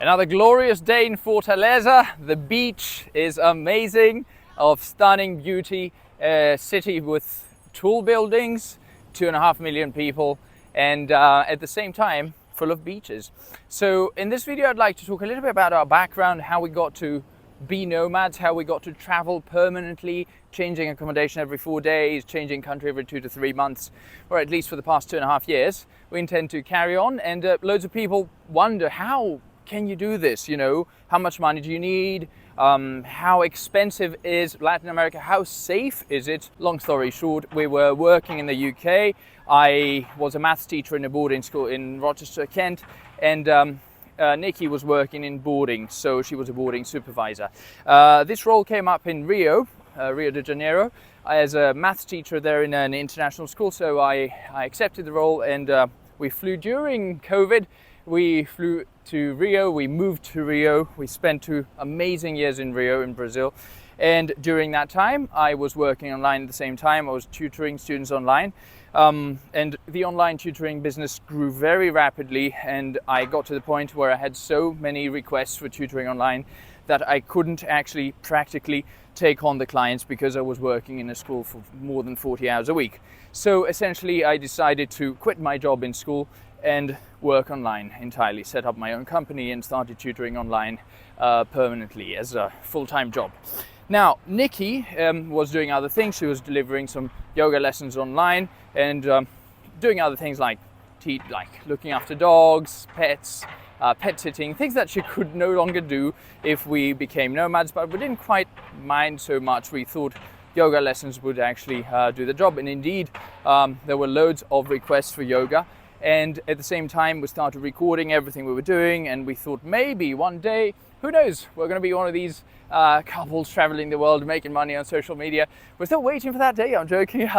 Another glorious day in Fortaleza. The beach is amazing, of stunning beauty, a city with tall buildings, 2.5 million people, and at the same time full of beaches. So in this video I'd like to talk a little bit about our background, how we got to be nomads, how we got to travel permanently, changing accommodation every 4 days, changing country every 2 to 3 months, or at least for the past 2.5 years. We intend to carry on, and loads of people wonder, how can you do this? You know, how much money do you need? How expensive is Latin America? How safe is it? Long story short, we were working in the UK. I was a maths teacher in a boarding school in Rochester, Kent, and Nikki was working in boarding, so she was a boarding supervisor. This role came up in Rio de Janeiro, as a maths teacher there in an international school, so I accepted the role, and we flew during COVID. We flew to Rio, we moved to Rio, we spent 2 amazing years in Rio in Brazil, and during that time I was working online at the same time. I was tutoring students online, and the online tutoring business grew very rapidly, and I got to the point where I had so many requests for tutoring online that I couldn't actually practically take on the clients because I was working in a school for more than 40 hours a week. So essentially I decided to quit my job in school and work online entirely, set up my own company and started tutoring online permanently as a full-time job. Now, Nikki was doing other things. She was delivering some yoga lessons online and doing other things like looking after dogs, pets, pet sitting, things that she could no longer do if we became nomads, but we didn't quite mind so much. We thought yoga lessons would actually do the job, and indeed there were loads of requests for yoga. And at the same time, we started recording everything we were doing, and we thought maybe one day, who knows, we're going to be one of these couples traveling the world, making money on social media. We're still waiting for that day, I'm joking.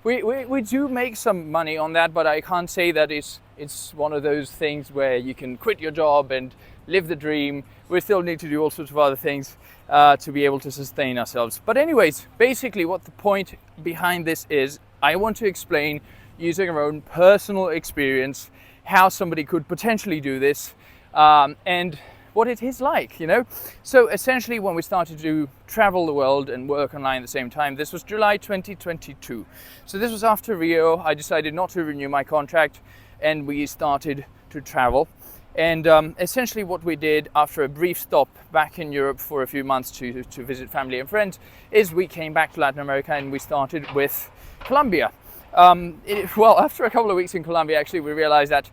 We do make some money on that, but I can't say that it's one of those things where you can quit your job and live the dream. We still need to do all sorts of other things to be able to sustain ourselves. But anyways, basically what the point behind this is, I want to explain, using our own personal experience, how somebody could potentially do this, and what it is like, you know. So essentially, when we started to travel the world and work online at the same time, this was July 2022. So this was after Rio. I decided not to renew my contract, and we started to travel. And essentially what we did after a brief stop back in Europe for a few months to visit family and friends is we came back to Latin America, and we started with Colombia. Well, after a couple of weeks in Colombia, actually, we realized that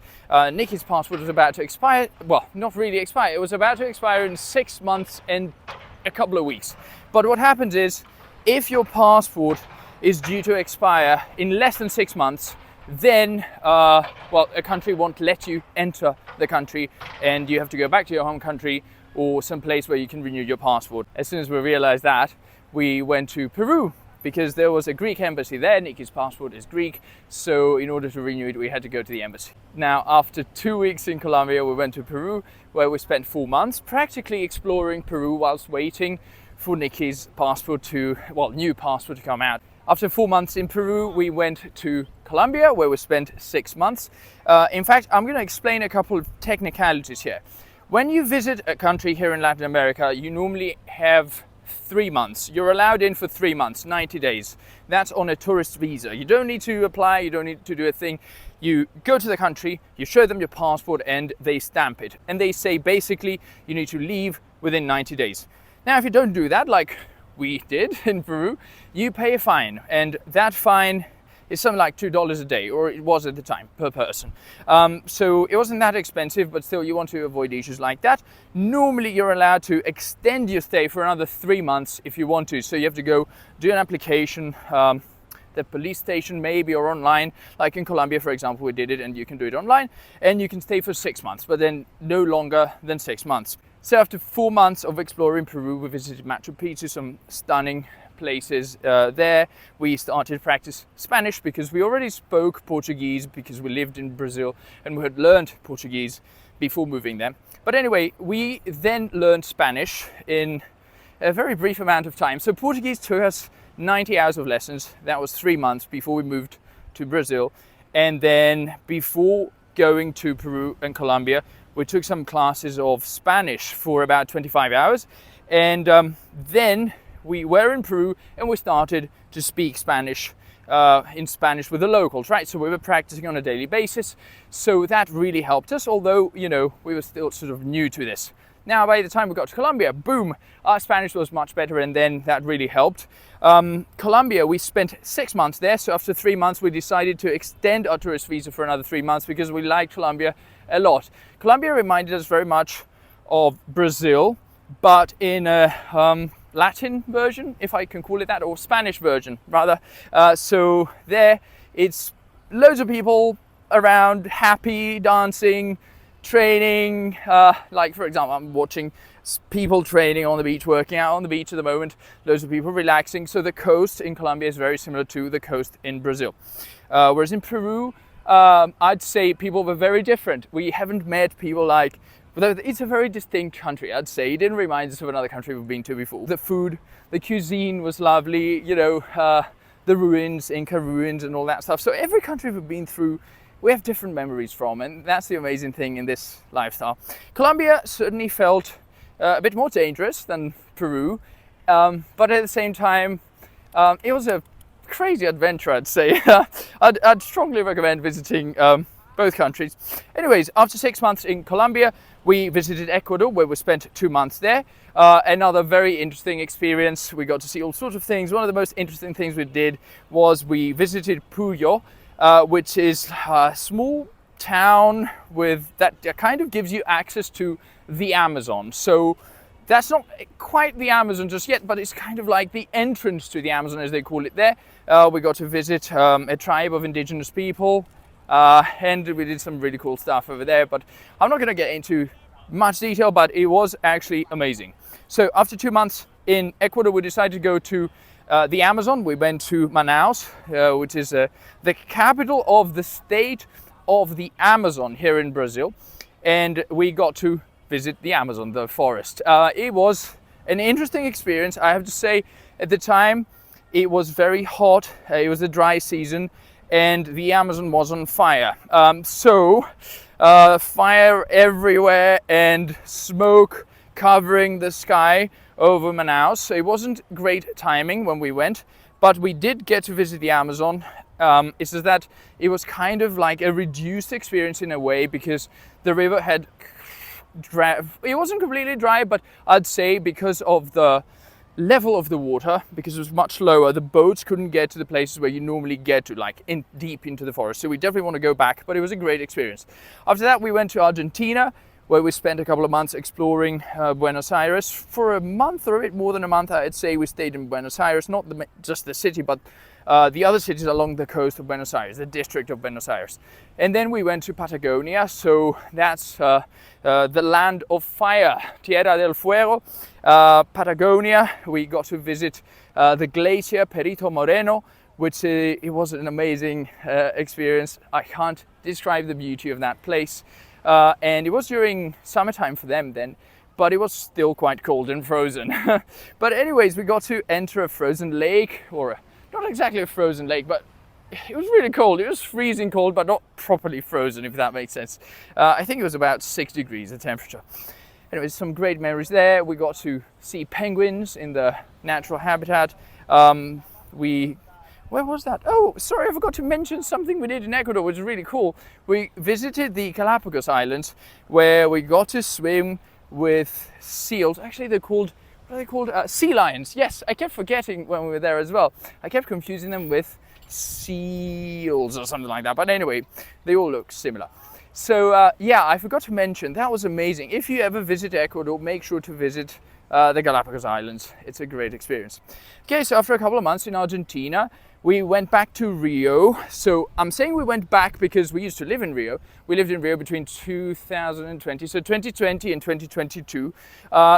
Nikki's passport was about to expire. Well, not really expire. It was about to expire in 6 months and a couple of weeks. But what happens is, if your passport is due to expire in less than 6 months, then, well, a country won't let you enter the country, and you have to go back to your home country or some place where you can renew your passport. As soon as we realized that, we went to Peru, because there was a Greek embassy there. Nikki's passport is Greek, so in order to renew it, we had to go to the embassy. Now, after 2 weeks in Colombia, we went to Peru, where we spent 4 months practically exploring Peru whilst waiting for Nikki's passport to, well, new passport to come out. After 4 months in Peru, we went to Colombia, where we spent 6 months. In fact, I'm going to explain a couple of technicalities here. When you visit a country here in Latin America, you normally have 3 months. You're allowed in for 3 months, 90 days. That's on a tourist visa. You don't need to apply, you don't need to do a thing. You go to the country, you show them your passport, and they stamp it. And they say basically you need to leave within 90 days. Now, if you don't do that, like we did in Peru, you pay a fine. And that fine is something like $2 a day, or it was at the time, per person. So it wasn't that expensive, but still you want to avoid issues like that. Normally you're allowed to extend your stay for another 3 months if you want to. So you have to go do an application, the police station maybe, or online. Like in Colombia, for example, we did it, and you can do it online, and you can stay for 6 months, but then no longer than 6 months. So after 4 months of exploring Peru, we visited Machu Picchu, some stunning places there. We started to practice Spanish because we already spoke Portuguese because we lived in Brazil and we had learned Portuguese before moving there. But anyway, we then learned Spanish in a very brief amount of time. So Portuguese took us 90 hours of lessons. That was 3 months before we moved to Brazil. And then before going to Peru and Colombia, we took some classes of Spanish for about 25 hours. And then we were in Peru and we started to speak Spanish in Spanish with the locals, right? So we were practicing on a daily basis. So that really helped us, although, you know, we were still sort of new to this. Now, by the time we got to Colombia, boom, our Spanish was much better, and then that really helped. Colombia, we spent 6 months there. So after 3 months, we decided to extend our tourist visa for another 3 months because we liked Colombia a lot. Colombia reminded us very much of Brazil, but in a Latin version, if I can call it that, or Spanish version rather. So there, it's loads of people around, happy, dancing, training. Like for example, I'm watching people training on the beach, working out on the beach at the moment. Loads of people relaxing. So the coast in Colombia is very similar to the coast in Brazil. Whereas in Peru, I'd say people were very different. We haven't met people like, but it's a very distinct country, I'd say. It didn't remind us of another country we've been to before. The food, the cuisine was lovely, you know, the ruins, Inca ruins and all that stuff. So every country we've been through, we have different memories from, and that's the amazing thing in this lifestyle. Colombia certainly felt a bit more dangerous than Peru, but at the same time, it was a crazy adventure, I'd say. I'd strongly recommend visiting both countries. Anyways, after 6 months in Colombia, we visited Ecuador, where we spent 2 months there. Another very interesting experience. We got to see all sorts of things. One of the most interesting things we did was we visited Puyo, which is a small town that kind of gives you access to the Amazon. So that's not quite the Amazon just yet, but it's kind of like the entrance to the Amazon, as they call it there. We got to visit a tribe of indigenous people, and we did some really cool stuff over there, but I'm not going to get into much detail, but it was actually amazing. So after 2 months in Ecuador, we decided to go to the Amazon. We went to Manaus, which is the capital of the state of the Amazon here in Brazil, and we got to visit the Amazon, the forest. It was an interesting experience, I have to say. At the time, it was very hot. It was a dry season, and the Amazon was on fire. Fire everywhere and smoke covering the sky over Manaus. It wasn't great timing when we went, but we did get to visit the Amazon. It's just that it was kind of like a reduced experience in a way, because the river had it wasn't completely dry, but I'd say because of the level of the water, because it was much lower, the boats couldn't get to the places where you normally get to, like deep into the forest. So we definitely want to go back, but it was a great experience. After that, we went to Argentina, where we spent a couple of months exploring Buenos Aires. For a month, or a bit more than a month, I'd say, we stayed in Buenos Aires, not just the city, but the other cities along the coast of Buenos Aires, the district of Buenos Aires. And then we went to Patagonia, so that's the land of fire, Tierra del Fuego. Patagonia, we got to visit the glacier Perito Moreno, which it was an amazing experience. I can't describe the beauty of that place. And it was during summertime for them then, but it was still quite cold and frozen. But anyways, we got to enter a frozen lake, or not exactly a frozen lake, but it was really cold. It was freezing cold, but not properly frozen, if that makes sense. I think it was about 6 degrees, the temperature. Anyways, some great memories there. We got to see penguins in the natural habitat. Where was that? Oh, sorry, I forgot to mention something we did in Ecuador, which is really cool. We visited the Galapagos Islands, where we got to swim with seals. Actually, they're called, what are they called? Sea lions. Yes, I kept forgetting when we were there as well. I kept confusing them with seals or something like that. But anyway, they all look similar. So yeah, I forgot to mention, that was amazing. If you ever visit Ecuador, make sure to visit the Galapagos Islands. It's a great experience. Okay, so after a couple of months in Argentina, we went back to Rio. So I'm saying we went back because we used to live in Rio. We lived in Rio between 2020, so 2020 and 2022.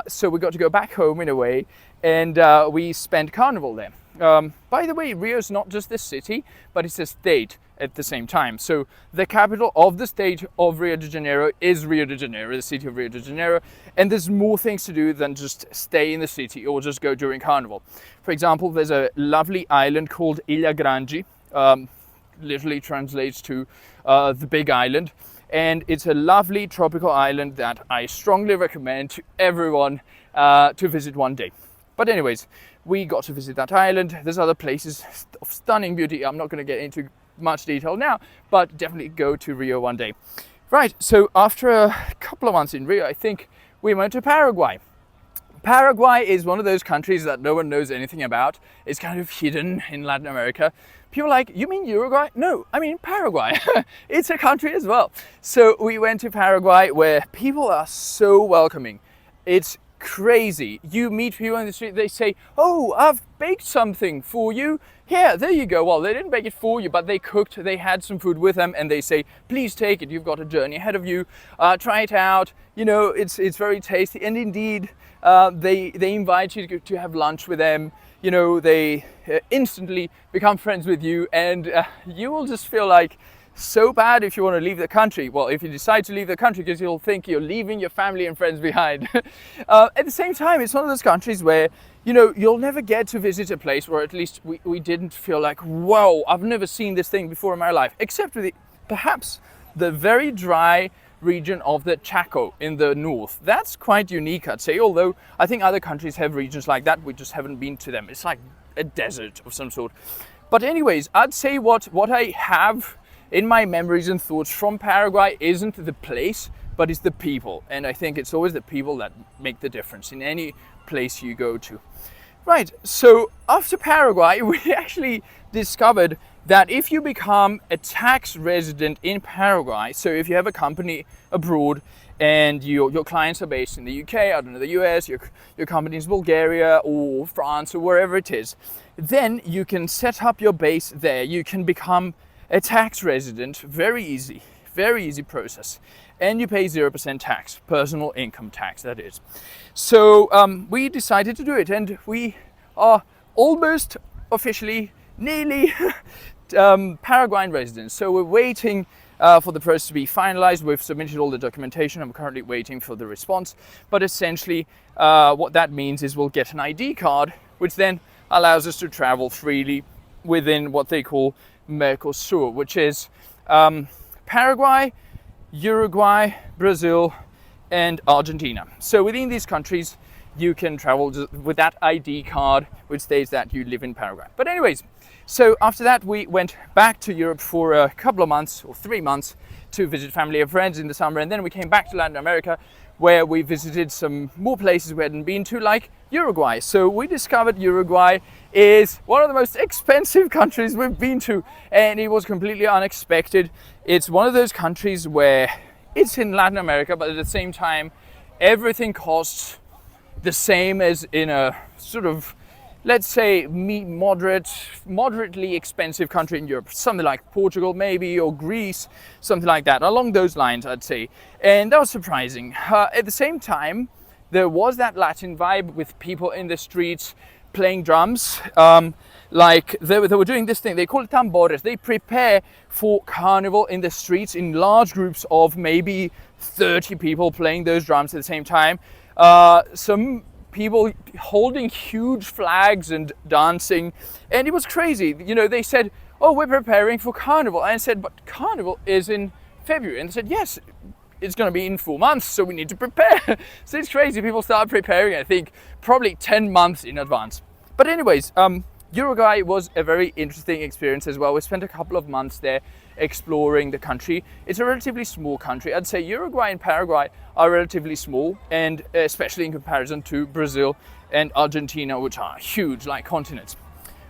So we got to go back home in a way, and we spent Carnival there. By the way, Rio is not just a city, but it's a state at the same time. So the capital of the state of Rio de Janeiro is Rio de Janeiro, the city of Rio de Janeiro, and there's more things to do than just stay in the city or just go during Carnival. For example, there's a lovely island called Ilha Grande, literally translates to the big island, and it's a lovely tropical island that I strongly recommend to everyone to visit one day. But anyways, we got to visit that island. There's other places of stunning beauty. I'm not going to get into much detail now, but definitely go to Rio one day. Right, so after a couple of months in Rio, I think we went to Paraguay. Paraguay is one of those countries that no one knows anything about. It's kind of hidden in Latin America. People are like, you mean Uruguay? No, I mean Paraguay. It's a country as well. So we went to Paraguay, where people are so welcoming. It's crazy. You meet people in the street, they say, oh, I've baked something for you. Here, there you go. Well, they didn't bake it for you, but they cooked, they had some food with them, and they say, please take it. You've got a journey ahead of you. Try it out. You know, it's very tasty. And indeed, they invite you to have lunch with them. You know, they instantly become friends with you, and you will just feel like so bad if you want to leave the country. Well, if you decide to leave the country, because you'll think you're leaving your family and friends behind. At the same time, it's one of those countries where, you know, you'll never get to visit a place where at least we didn't feel like, whoa, I've never seen this thing before in my life, except with perhaps the very dry region of the Chaco in the north. That's quite unique, I'd say, although I think other countries have regions like that. We just haven't been to them. It's like a desert of some sort. But anyways, I'd say what I have in my memories and thoughts from Paraguay isn't the place, but it's the people. And I think it's always the people that make the difference in any place you go to. Right, so after Paraguay, we actually discovered that if you become a tax resident in Paraguay, so if you have a company abroad and your clients are based in the UK, I don't know, the US, your company is Bulgaria or France or wherever it is, then you can set up your base there. You can become a tax resident, very easy process. And you pay 0% tax, personal income tax, that is. So we decided to do it, and we are almost officially, nearly Paraguayan residents. So we're waiting for the process to be finalized. We've submitted all the documentation. I'm currently waiting for the response. But essentially, what that means is we'll get an ID card, which then allows us to travel freely within what they call Mercosur, which is Paraguay, Uruguay, Brazil, and Argentina. So within these countries, you can travel with that ID card, which states that you live in Paraguay. But anyways, so after that, we went back to Europe for a couple of months or 3 months to visit family and friends in the summer. And then we came back to Latin America, where we visited some more places we hadn't been to, like Uruguay. So we discovered Uruguay is one of the most expensive countries we've been to, and it was completely unexpected. It's one of those countries where it's in Latin America, but at the same time, everything costs the same as in a sort of, let's say, moderately expensive country in Europe, something like Portugal maybe, or Greece, something like that, along those lines, I'd say. And that was surprising. At the same time, there was that Latin vibe with people in the streets playing drums. Like they were doing this thing, they call it tambores. They prepare for carnival in the streets in large groups of maybe 30 people playing those drums at the same time. Some people holding huge flags and dancing, and it was crazy. You know, they said, oh, we're preparing for carnival. And I said, but carnival is in February. And they said, yes, it's going to be in 4 months, so we need to prepare. So it's crazy. People start preparing, I think, probably 10 months in advance. But anyways, Uruguay was a very interesting experience as well. We spent a couple of months there exploring the country. It's a relatively small country. I'd say Uruguay and Paraguay are relatively small, and especially in comparison to Brazil and Argentina, which are huge, like continents.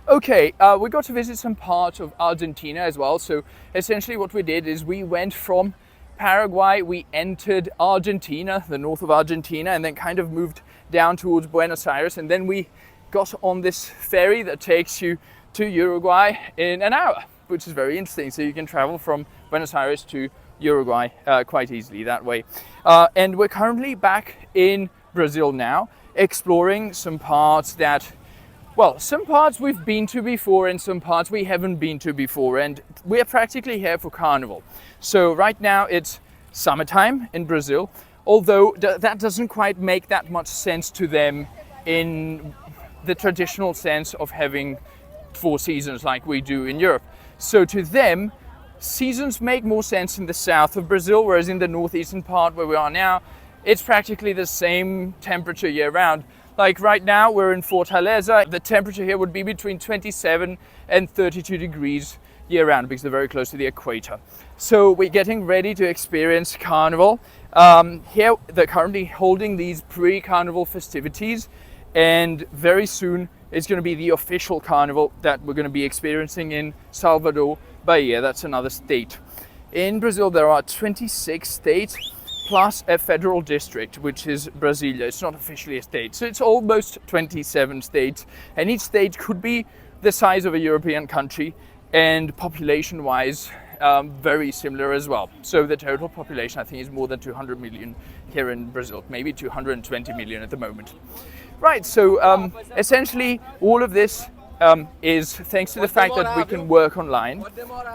Okay, we got to visit some parts of Argentina as well. So essentially what we did is we went from Paraguay, we entered Argentina, the north of Argentina, and then kind of moved down towards Buenos Aires, and then we got on this ferry that takes you to Uruguay in an hour, which is very interesting. So you can travel from Buenos Aires to Uruguay quite easily that way. And we're currently back in Brazil now, exploring some parts that, well, some parts we've been to before and some parts we haven't been to before, and we're practically here for carnival. So right now it's summertime in Brazil, although that doesn't quite make that much sense to them in the traditional sense of having 4 seasons like we do in Europe. So to them, seasons make more sense in the south of Brazil, whereas in the northeastern part where we are now, it's practically the same temperature year round. Like right now, we're in Fortaleza. The temperature here would be between 27 and 32 degrees year round because they're very close to the equator. So we're getting ready to experience Carnival. Here, they're currently holding these pre-Carnival festivities, and very soon it's going to be the official Carnival that we're going to be experiencing in Salvador, Bahia. That's another state. In Brazil, there are 26 states plus a federal district, which is Brasilia. It's not officially a state, so it's almost 27 states, and each state could be the size of a European country, and population-wise, very similar as well. So the total population, I think, is more than 200 million here in Brazil, maybe 220 million at the moment. Right, so essentially all of this is thanks to the fact that we can work online,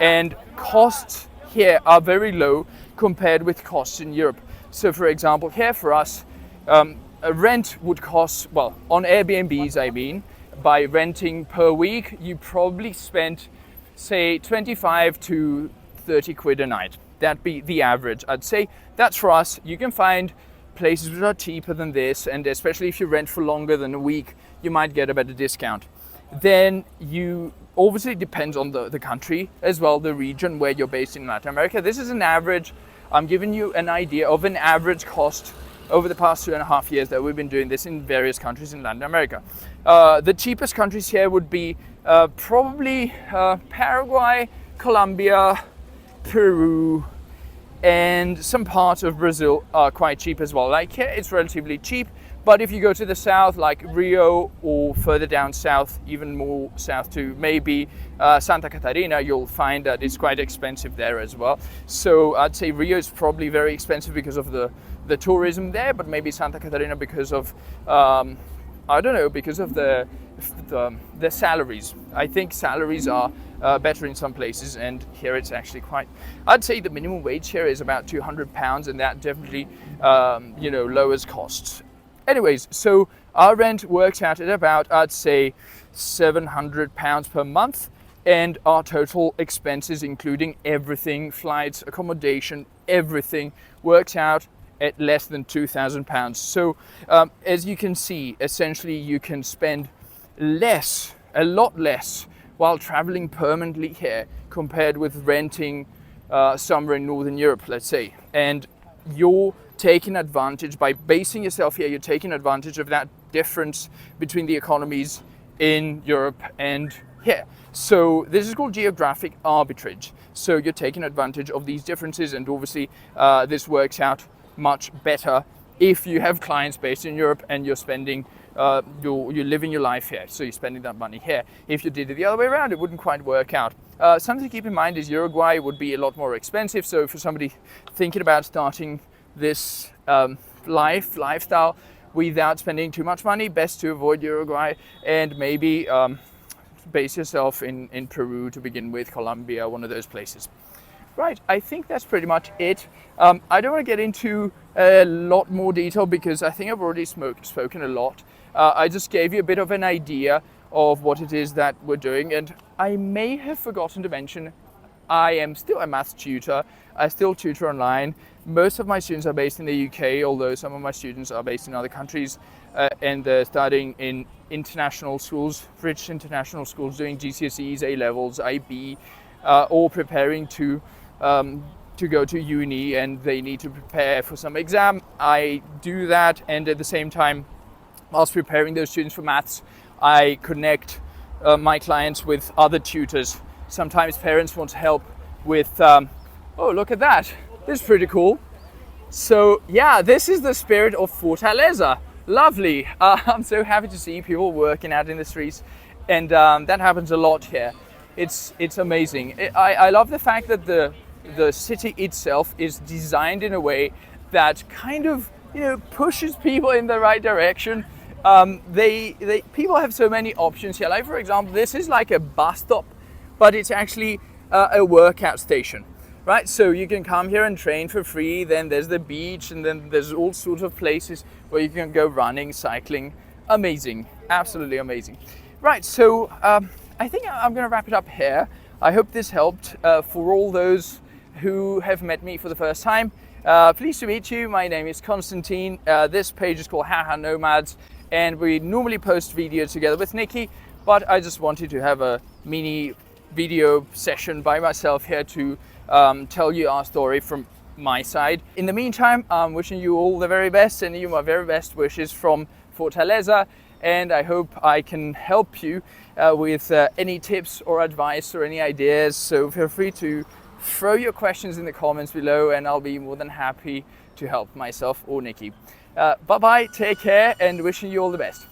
and costs here are very low compared with costs in Europe. So for example, here for us, a rent would cost, well, on Airbnbs I mean, by renting per week, you probably spent, say, 25 to 30 quid a night. That'd be the average, I'd say. That's for us. You can find places which are cheaper than this, and especially if you rent for longer than a week, you might get a better discount. Then you obviously depends on the country as well, the region where you're based in Latin America. This is an average. I'm giving you an idea of an average cost over the past 2.5 years that we've been doing this in various countries in Latin America. The cheapest countries here would be probably Paraguay, Colombia, Peru, and some parts of Brazil are quite cheap as well. Like here, it's relatively cheap, but if you go to the south, like Rio, or further down south, even more south to maybe Santa Catarina, you'll find that it's quite expensive there as well. So I'd say Rio is probably very expensive because of the tourism there, but maybe Santa Catarina because of I don't know, because of the salaries. I think salaries are better in some places, and here it's actually quite, I'd say the minimum wage here is about £200, and that definitely lowers costs. Anyways, so our rent works out at about, I'd say, £700 per month, and our total expenses, including everything, flights, accommodation, everything, works out at less than £2,000. So as you can see, essentially you can spend less, a lot less, while traveling permanently here compared with renting somewhere in Northern Europe, let's say. And you're taking advantage, by basing yourself here, you're taking advantage of that difference between the economies in Europe and here. So this is called geographic arbitrage. So you're taking advantage of these differences, and obviously this works out much better if you have clients based in Europe and you're spending, you're living your life here, so you're spending that money here. If you did it the other way around, it wouldn't quite work out. Something to keep in mind is Uruguay would be a lot more expensive. So for somebody thinking about starting this lifestyle without spending too much money, best to avoid Uruguay, and maybe base yourself in Peru to begin with, Colombia, one of those places. Right, I think that's pretty much it. I don't want to get into a lot more detail because I think I've already spoken a lot. I just gave you a bit of an idea of what it is that we're doing, and I may have forgotten to mention I am still a maths tutor. I still tutor online. Most of my students are based in the UK, although some of my students are based in other countries, and they're studying in international schools, British international schools, doing GCSEs, A-levels, IB, or preparing to go to uni, and they need to prepare for some exam. I do that, and at the same time, whilst preparing those students for maths, I connect my clients with other tutors. Sometimes parents want help with, oh, look at that. This is pretty cool. So yeah, this is the spirit of Fortaleza. Lovely. I'm so happy to see people working out in the streets, and that happens a lot here. It's amazing. I love the fact that the city itself is designed in a way that kind of, pushes people in the right direction. People have so many options here. Like, for example, this is like a bus stop, but it's actually a workout station, right? So you can come here and train for free. Then there's the beach, and then there's all sorts of places where you can go running, cycling. Amazing, absolutely amazing. Right, so I think I'm going to wrap it up here. I hope this helped for all those who have met me for the first time. Pleased to meet you. My name is Konstantin. This page is called Haha Nomads, and we normally post videos together with Nikki, but I just wanted to have a mini video session by myself here to tell you our story from my side. In the meantime, I'm wishing you all the very best, and you my very best wishes from Fortaleza, and I hope I can help you with any tips or advice or any ideas. So feel free to throw your questions in the comments below, and I'll be more than happy to help myself or Nikki. Bye bye, take care, and wishing you all the best.